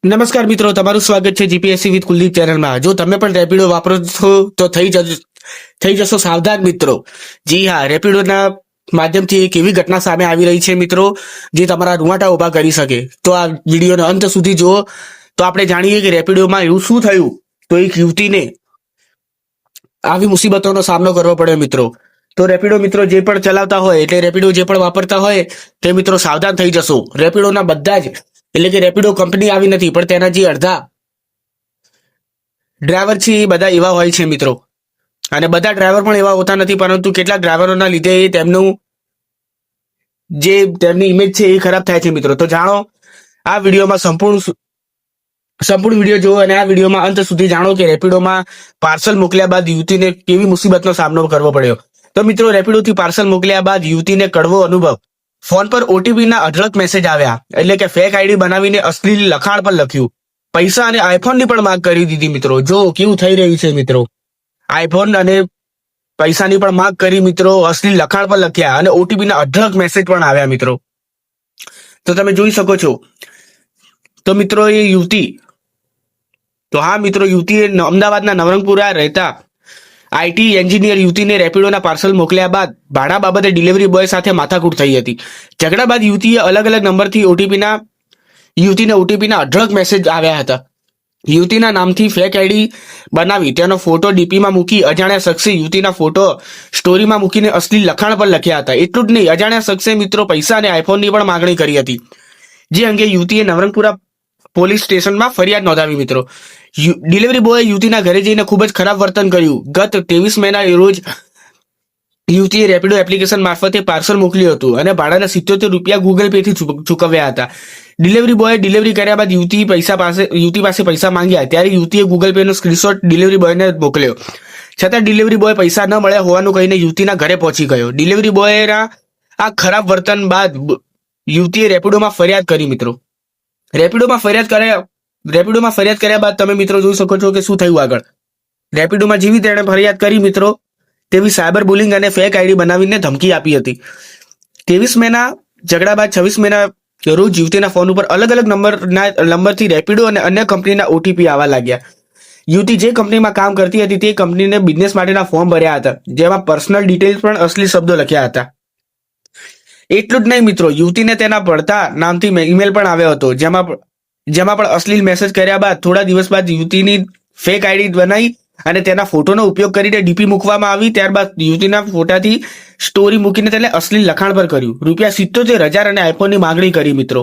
નમસ્કાર મિત્રો, તમારું સ્વાગત છે જીપીએસસી વિથ કુલદીપ ચેનલમાં. જો તમે પણ રેપિડો વાપરો છો તો થઈ જશો સાવધાન મિત્રો. જી હા, રેપિડોના માધ્યમથી એક એવી ઘટના સામે આવી રહી છે મિત્રો, જે તમારા રૂંવાટા ઊભા કરી શકે. તો આ વિડીયોનો અંત સુધી જુઓ તો આપણે જાણીએ કે રેપિડોમાં એવું શું થયું તો એક યુવતીને આવી મુસીબતોનો સામનો કરવો પડ્યો મિત્રો. તો રેપિડો મિત્રો જે પણ ચલાવતા હોય, એટલે રેપિડો જે પણ વાપરતા હોય તે મિત્રો સાવધાન થઈ જશો. રેપિડોના બધા જ એટલે કે રેપિડો કંપની આવી નથી, પણ તેના જે અડધા ડ્રાઈવર છે એ બધા એવા હોય છે મિત્રો. અને બધા ડ્રાઈવર પણ એવા હોતા નથી, પરંતુ કેટલાક ડ્રાઈવરોના લીધે તેમની ઇમેજ છે એ ખરાબ થાય છે મિત્રો. તો જાણો આ વિડીયોમાં સંપૂર્ણ વિડીયો જુઓ અને આ વિડીયોમાં અંત સુધી જાણો કે રેપિડોમાં પાર્સલ મોકલ્યા બાદ યુવતીને કેવી મુસીબતનો સામનો કરવો પડ્યો. તો મિત્રો, રેપિડોથી પાર્સલ મોકલ્યા બાદ યુવતીને કડવો અનુભવ. ફોન પર ઓટીપીના અઢળક મેસેજ આવ્યા, એટલે કે ફેક આઈડી બનાવીને અશ્લીલ લખાણ પણ લખ્યું. પૈસા અને આઈફોનની પણ માંગ કરી દીધી મિત્રો. જો કેવું થઈ રહ્યું છે મિત્રો, આઈફોન અને પૈસાની પણ માંગ કરી મિત્રો, અશ્લીલ લખાણ પણ લખ્યા અને ઓટીપીના અઢળક મેસેજ પણ આવ્યા મિત્રો. તો તમે જોઈ શકો છો. તો મિત્રો યુવતીએ અમદાવાદના નવરંગપુરા રહેતા આઈટી એન્જિનિયર યુવતીને રેપિડોના પાર્સલ મોકલ્યા બાદ ભાડા બાબતે ડિલિવરી બોય સાથે માથાકૂટ થઈ હતી. ઝઘડા બાદ યુવતીએ અલગ અલગ નંબરથી યુવતીને ઓટીપીના અઢળક મેસેજ આવ્યા હતા. યુવતીના નામથી ફેક આઈડી બનાવી તેનો ફોટો ડીપીમાં મૂકી અજાણ્યા શખ્સે યુવતીના ફોટો સ્ટોરીમાં મૂકીને અશ્લીલ લખાણ પણ લખ્યા હતા. એટલું જ નહીં, અજાણ્યા શખ્સે મિત્રો પૈસા અને આઈફોનની પણ માંગણી કરી હતી. જે અંગે યુવતીએ નવરંગપુરા પોલીસ સ્ટેશનમાં ફરિયાદ નોંધાવી મિત્રો. ડિલિવરી બોય યુવતીના ઘરે જઈને ખૂબ જ ખરાબ વર્તન કર્યું. ગત 23 મેના રોજ યુવતીએ રેપિડો એપ્લિકેશન મારફતે પાર્સલ મોકલ્યું હતું અને ભાડાના 77 રૂપિયા ગૂગલ પે થી ચૂકવ્યા હતા. ડિલિવરી બોયે ડિલિવરી કર્યા બાદ યુવતી પાસે પૈસા માંગ્યા, ત્યારે યુવતીએ ગૂગલ પે નો સ્ક્રીનશોટ ડિલિવરી બોયને મોકલ્યો. છતાં ડિલિવરી બોય પૈસા ન મળ્યા હોવાનું કહીને યુવતીના ઘરે પહોંચી ગયો. ડિલિવરી બોયના આ ખરાબ વર્તન બાદ યુવતીએ રેપિડોમાં ફરિયાદ કરી મિત્રો. રેપિડોમાં ફરિયાદ કર્યા બાદ તમે મિત્રો જોઈ શકો છો કે શું થયું આગળ. રેપિડોમાં જેવી તેણે ફરિયાદ કરી મિત્રો, તેવી સાયબર બુલિંગ અને ફેક આઈડી બનાવીને ધમકી આપી હતી. 23 મેના ઝઘડા બાદ 26 મેના રોજ યુવતીના ફોન ઉપર અલગ અલગ નંબરથી રેપિડો અને અન્ય કંપનીના ઓટીપી આવવા લાગ્યા. યુવતી જે કંપનીમાં કામ કરતી હતી તે કંપનીને બિઝનેસ માટેના ફોર્મ ભર્યા હતા, જેમાં પર્સનલ ડિટેલ્સ પણ અશ્લીલ શબ્દો લખ્યા હતા. એટલું જ નહીં મિત્રો, યુવતીને તેના પડતા નામથી ઈમેલ પણ આવ્યો હતો, જેમાં પણ અશ્લીલ મેસેજ કર્યા બાદ થોડા દિવસ બાદ યુવતીની ફેક આઈડી બનાવી અને તેના ફોટોનો ઉપયોગ કરીને ડીપી મૂકવામાં આવી. ત્યારબાદ યુવતીના ફોટાથી સ્ટોરી મૂકીને તેને અશ્લીલ લખાણ પર કર્યું. ₹77,000 અને આઈફોનની માંગણી કરી મિત્રો.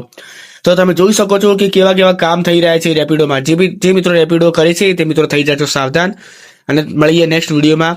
તો તમે જોઈ શકો છો કે કેવા કામ થઈ રહ્યા છે રેપિડોમાં. જે મિત્રો રેપિડો કરે છે તે મિત્રો થઈ જજો સાવધાન, અને મળીએ નેક્સ્ટ વિડીયોમાં.